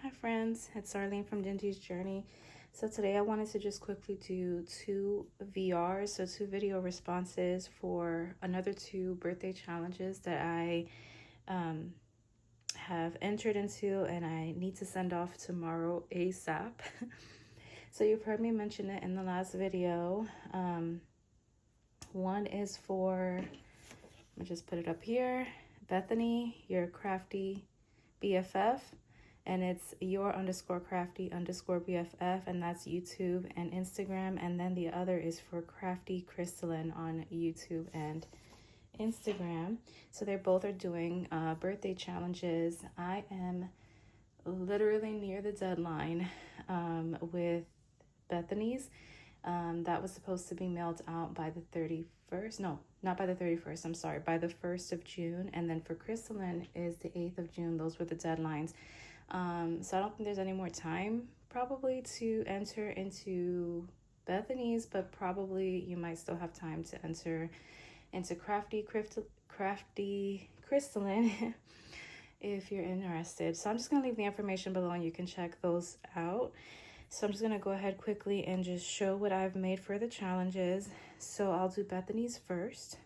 Hi friends, it's Arlene from Dinty's Journey. So today I wanted to just quickly do two VRs, so two video responses for another two birthday challenges that I have entered into and I need to send off tomorrow ASAP. So you've heard me mention it in the last video. One is for, let me just put it up here, Bethany, your crafty BFF. And it's your_crafty_BFF, and that's YouTube and Instagram. And then the other is for Crafty Christalyn on YouTube and Instagram. So they both are doing birthday challenges. I am literally near the deadline with Bethany's. That was supposed to be mailed out by the 31st. No, not by the 31st. I'm sorry, by the 1st of June. And then for Christalyn is the 8th of June. Those were the deadlines. So I don't think there's any more time probably to enter into Bethany's, but probably you might still have time to enter into Crafty Christalyn if you're interested. So I'm just going to leave the information below and you can check those out. So I'm just going to go ahead quickly and just show what I've made for the challenges. So I'll do Bethany's first.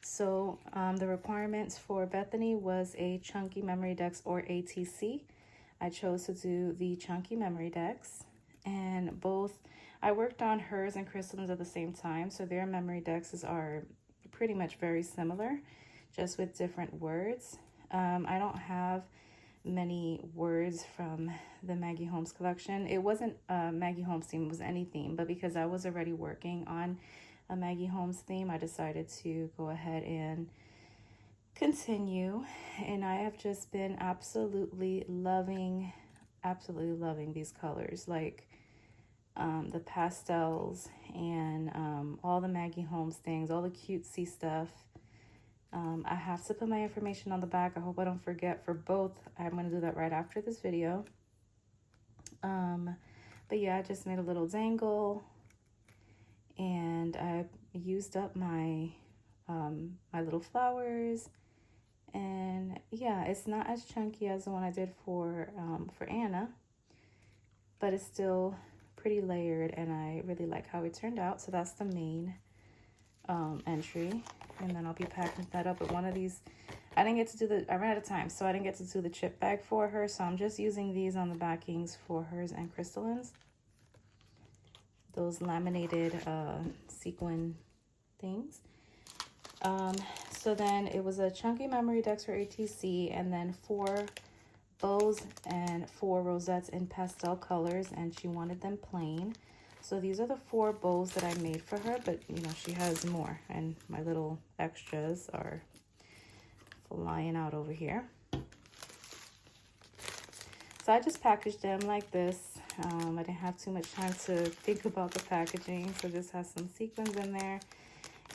So the requirements for Bethany was a chunky memory decks or ATC. I chose to do the chunky memory decks, and both I worked on hers and Christalyn's at the same time. So their memory decks are pretty much very similar, just with different words. I don't have many words from the Maggie Holmes collection. It wasn't Maggie Holmes theme, it was any theme, but because I was already working on a Maggie Holmes theme, I decided to go ahead and continue. And I have just been absolutely loving these colors, like the pastels and all the Maggie Holmes things, all the cutesy stuff. I have to put my information on the back. I hope I don't forget for both. I'm going to do that right after this video. But yeah, I just made a little dangle, and I used up my my little flowers. And yeah, it's not as chunky as the one I did for Anna, but it's still pretty layered, and I really like how it turned out. So that's the main entry, and then I'll be packing that up with one of these. I didn't get to do I ran out of time, so I didn't get to do the chip bag for her, so I'm just using these on the backings for hers and Christalyn's. Those laminated sequin things. So then it was a chunky memory decks for ATC, and then 4 bows and 4 rosettes in pastel colors, and she wanted them plain. So these are the 4 bows that I made for her, but you know, she has more, and my little extras are flying out over here. So I just packaged them like this. I didn't have too much time to think about the packaging, so this has some sequins in there.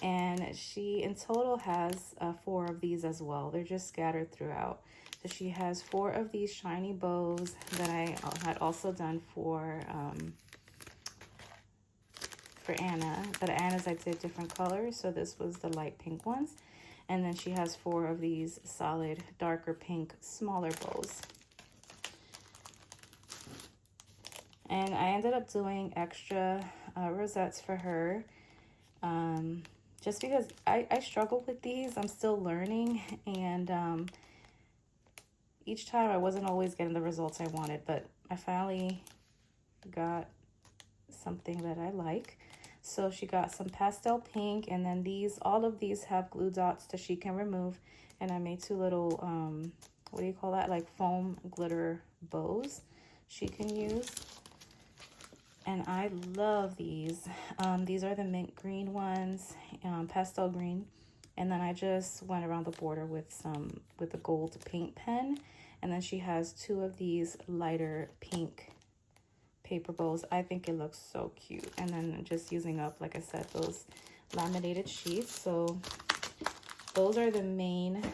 And she in total has 4 of these as well. They're just scattered throughout. So she has 4 of these shiny bows that I had also done for Anna. But Anna's I did different colors, so this was the light pink ones. And then she has 4 of these solid darker pink smaller bows. And I ended up doing extra rosettes for her, just because I struggle with these. I'm still learning, and each time I wasn't always getting the results I wanted, but I finally got something that I like. So she got some pastel pink, and then these, all of these have glue dots that she can remove, and I made 2 little, what do you call that, like foam glitter bows she can use. And I love these. These are the mint green ones, pastel green. And then I just went around the border with a gold paint pen. And then she has 2 of these lighter pink paper bows. I think it looks so cute. And then just using up, like I said, those laminated sheets. So those are the main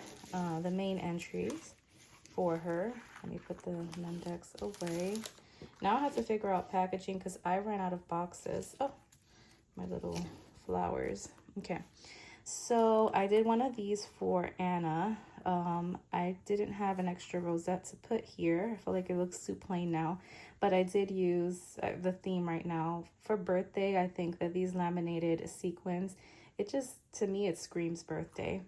entries for her. Let me put the Mendex away. Now I have to figure out packaging because I ran out of boxes. Oh, my little flowers. Okay, so I did one of these for Anna. I didn't have an extra rosette to put here. I feel like it looks too plain now, but I did use the theme right now. For birthday, I think that these laminated sequins, it just, to me, it screams birthday.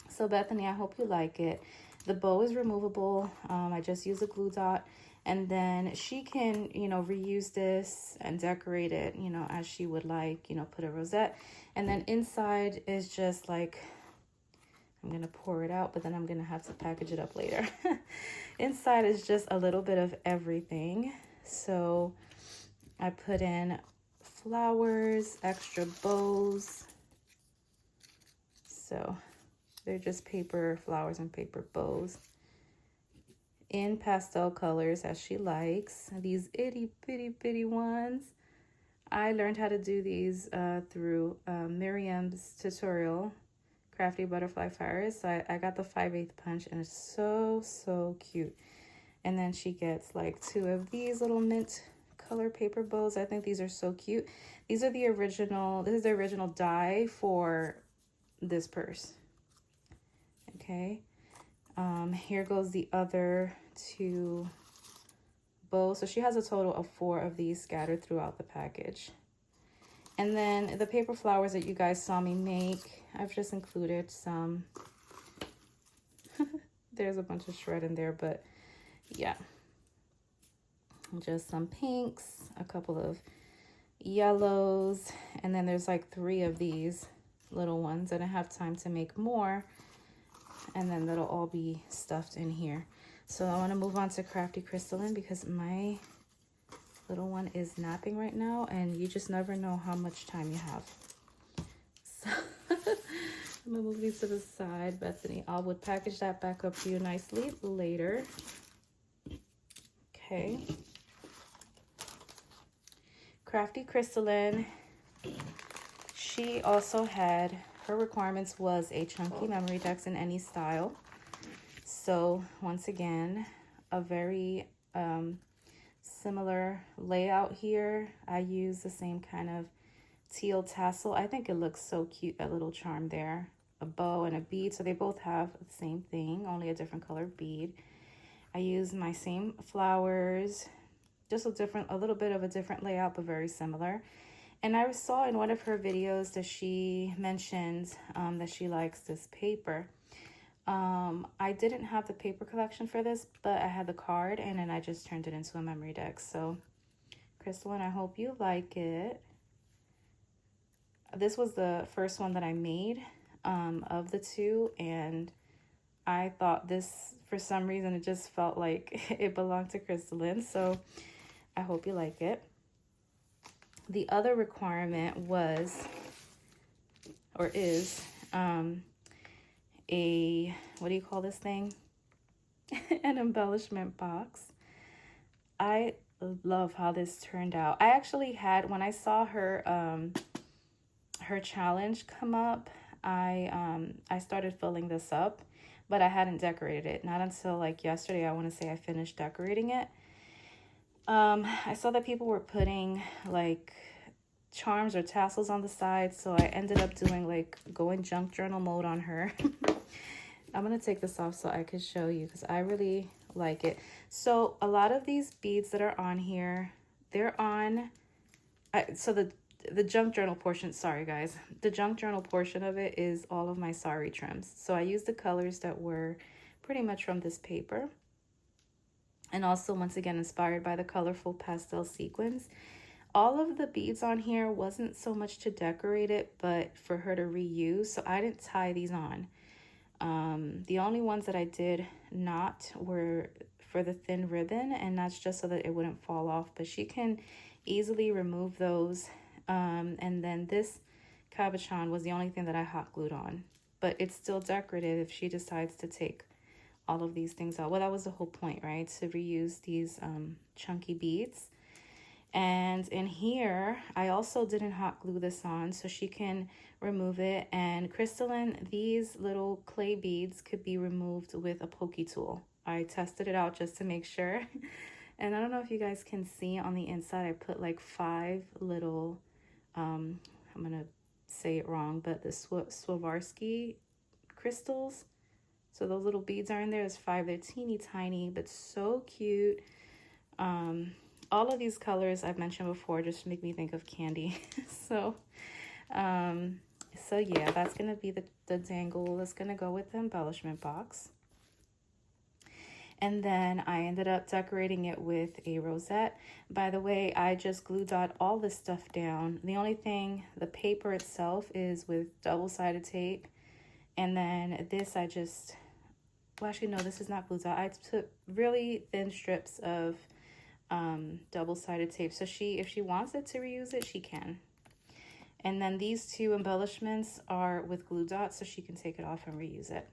So Bethany, I hope you like it. The bow is removable. I just use a glue dot. And then she can, you know, reuse this and decorate it, you know, as she would like, you know, put a rosette. And then inside is just like, I'm going to pour it out, but then I'm going to have to package it up later. Inside is just a little bit of everything. So I put in flowers, extra bows. So they're just paper flowers and paper bows in pastel colors as she likes. These itty bitty ones. I learned how to do these through Miriam's tutorial, Crafty Butterfly Fires. So I got the 5/8 punch, and it's so cute. And then she gets like 2 of these little mint color paper bows. I think these are so cute. These are the original, this is the original die for this purse. Okay. Here goes the other 2 bows. So she has a total of 4 of these scattered throughout the package. And then the paper flowers that you guys saw me make, I've just included some. There's a bunch of shred in there, but yeah. Just some pinks, a couple of yellows, and then there's like 3 of these little ones. I don't have time to make more, and then that'll all be stuffed in here. So I want to move on to Crafty Crystalline because my little one is napping right now, and you just never know how much time you have. So I'm gonna move these to the side. Bethany, I would package that back up for you nicely later. Okay. Crafty Crystalline, she also had, her requirements was a chunky memory decks in any style. So once again, a very similar layout here. I use the same kind of teal tassel. I think it looks so cute, that little charm there. A bow and a bead, so they both have the same thing, only a different color bead. I use my same flowers, just a little bit of a different layout, but very similar. And I saw in one of her videos that she mentioned that she likes this paper. I didn't have the paper collection for this, but I had the card, and then I just turned it into a memory deck. So, Crystalline, I hope you like it. This was the first one that I made of the 2, and I thought this, for some reason, it just felt like it belonged to Crystalline. So, I hope you like it. The other requirement was, or is, a, what do you call this thing? An embellishment box. I love how this turned out. I actually had, when I saw her her challenge come up, I started filling this up, but I hadn't decorated it. Not until like yesterday, I want to say, I finished decorating it. I saw that people were putting like charms or tassels on the side, so I ended up doing like going junk journal mode on her. I'm gonna take this off so I can show you because I really like it. So a lot of these beads that are on here, they're on, so the junk journal portion, sorry guys, the junk journal portion of it is all of my sari trims. So I used the colors that were pretty much from this paper, and also once again inspired by the colorful pastel sequins. All of the beads on here wasn't so much to decorate it, but for her to reuse, so I didn't tie these on. The only ones that I did not were for the thin ribbon, and that's just so that it wouldn't fall off, but she can easily remove those. And then this cabochon was the only thing that I hot glued on, but it's still decorative if she decides to take all of these things out. Well, that was the whole point, right? To reuse these chunky beads. And in here, I also didn't hot glue this on, so she can remove it. And Crystalline, these little clay beads could be removed with a pokey tool. I tested it out just to make sure. And I don't know if you guys can see on the inside, I put like 5 little, I'm going to say it wrong, but the Swarovski crystals. So those little beads are in there. There's 5. They're teeny tiny, but so cute. All of these colors I've mentioned before just make me think of candy. so, um, so yeah, that's gonna be the dangle that's gonna go with the embellishment box. And then I ended up decorating it with a rosette. By the way, I just glue dot all this stuff down. The only thing, the paper itself is with double-sided tape. And then this I just, well, actually no, this is not glue dot. I took really thin strips of double-sided tape. So if she wants it to reuse it, she can. And then these 2 embellishments are with glue dots, so she can take it off and reuse it.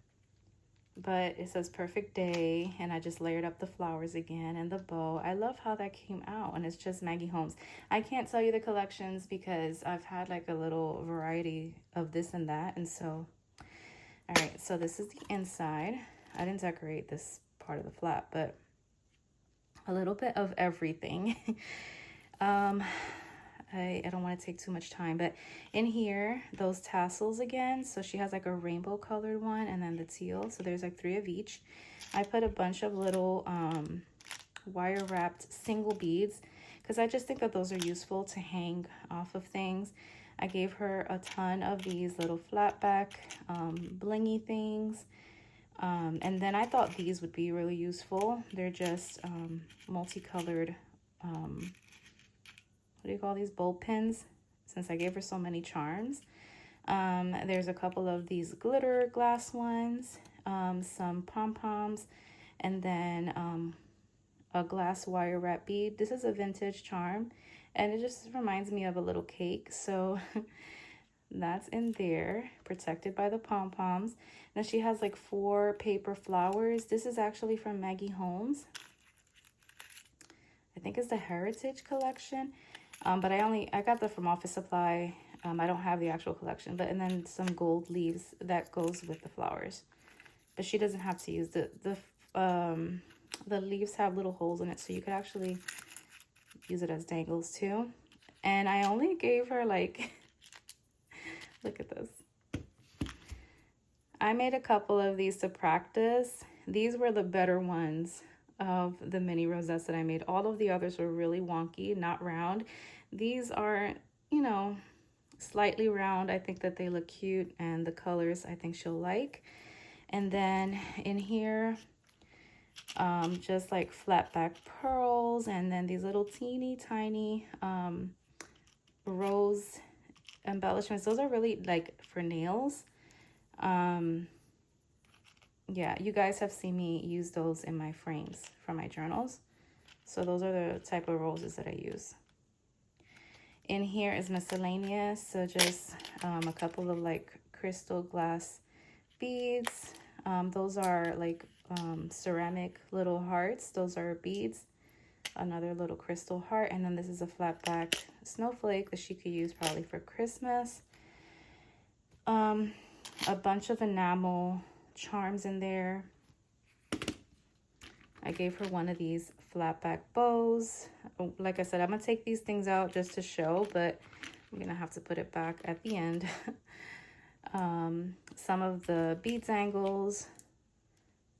But it says perfect day, and I just layered up the flowers again and the bow. I love how that came out, and it's just Maggie Holmes. I can't tell you the collections because I've had like a little variety of this and that, and so, all right, so this is the inside. I didn't decorate this part of the flap, but a little bit of everything. I don't want to take too much time, but in here, those tassels again. So she has like a rainbow colored one and then the teal. So there's like 3 of each. I put a bunch of little wire wrapped single beads because I just think that those are useful to hang off of things. I gave her a ton of these little flat back blingy things. And then I thought these would be really useful. They're just multicolored what do you call these, bulb pins, since I gave her so many charms. There's a couple of these glitter glass ones, some pom-poms, and then a glass wire wrap bead. This is a vintage charm, and it just reminds me of a little cake, so that's in there, protected by the pom-poms. Now she has like 4 paper flowers. This is actually from Maggie Holmes. I think it's the Heritage collection. But I got that from Office Supply. I don't have the actual collection, and then some gold leaves that goes with the flowers. But she doesn't have to use the leaves have little holes in it, so you could actually use it as dangles too. And I only gave her like, look at this. I made a couple of these to practice. These were the better ones of the mini rosettes that I made. All of the others were really wonky, not round. These are, you know, slightly round. I think that they look cute, and the colors I think she'll like. And then in here, just like flat back pearls, and then these little teeny tiny rose embellishments. Those are really like for nails. Yeah, you guys have seen me use those in my frames for my journals. So those are the type of roses that I use. In here is miscellaneous, so just a couple of like crystal glass beads. Those are like ceramic little hearts. Those are beads. Another little crystal heart, and then this is a flat back snowflake that she could use probably for Christmas. A bunch of enamel charms in there. I gave her one of these flat back bows. Like I said, I'm gonna take these things out just to show, but I'm gonna have to put it back at the end. Some of the bead dangles.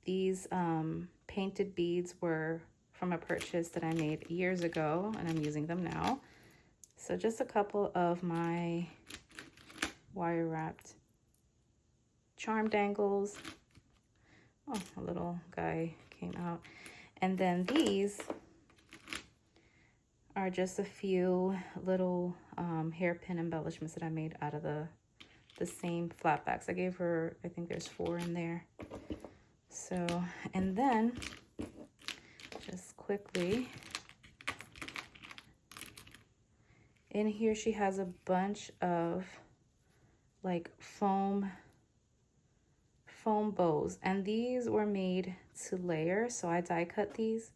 These painted beads were from a purchase that I made years ago, and I'm using them now. So just a couple of my wire wrapped charm dangles. Oh, a little guy came out. And then these are just a few little hairpin embellishments that I made out of the same flat backs. I gave her, I think there's 4 in there. So, and then just quickly, in here she has a bunch of like foam bows, and these were made to layer, so I die cut these.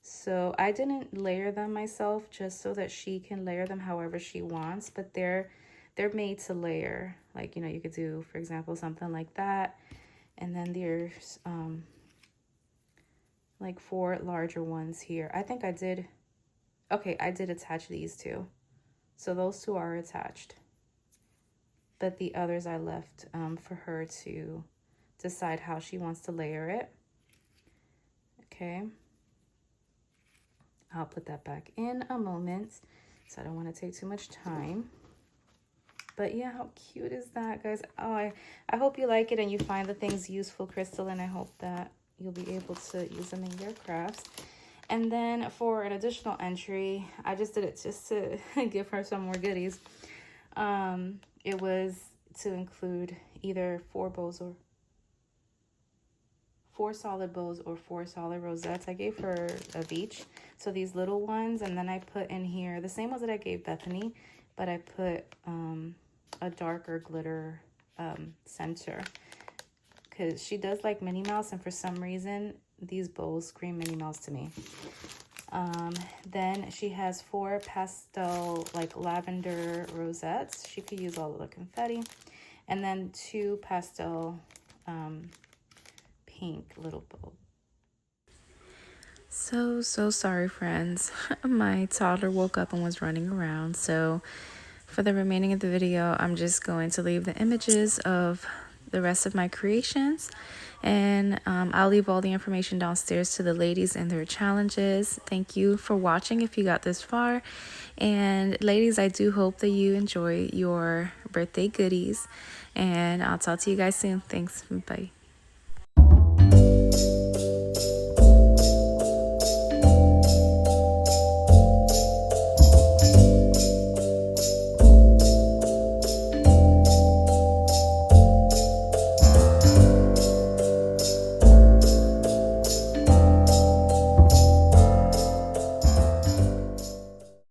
So I didn't layer them myself, just so that she can layer them however she wants, but they're made to layer. Like, you know, you could do, for example, something like that, and then there's like 4 larger ones here. I think I did attach these 2, so those 2 are attached, but the others I left for her to decide how she wants to layer it. Okay. I'll put that back in a moment, so I don't want to take too much time. But yeah, how cute is that, guys? Oh, I hope you like it and you find the things useful, Crystal, and I hope that you'll be able to use them in your crafts. And then for an additional entry, I just did it just to give her some more goodies. It was to include either 4 solid bows or 4 solid rosettes. I gave her of each. So these little ones, and then I put in here the same ones that I gave Bethany, but I put a darker glitter center, because she does like Minnie Mouse, and for some reason these bows scream Minnie Mouse to me. Then she has 4 pastel like lavender rosettes. She could use all of the confetti. And then 2 pastel pink little bows. So sorry, friends. My toddler woke up and was running around. So for the remaining of the video, I'm just going to leave the images of the rest of my creations, and I'll leave all the information downstairs to the ladies and their challenges. Thank you for watching if you got this far, and ladies, I do hope that you enjoy your birthday goodies, and I'll talk to you guys soon. Thanks. Bye.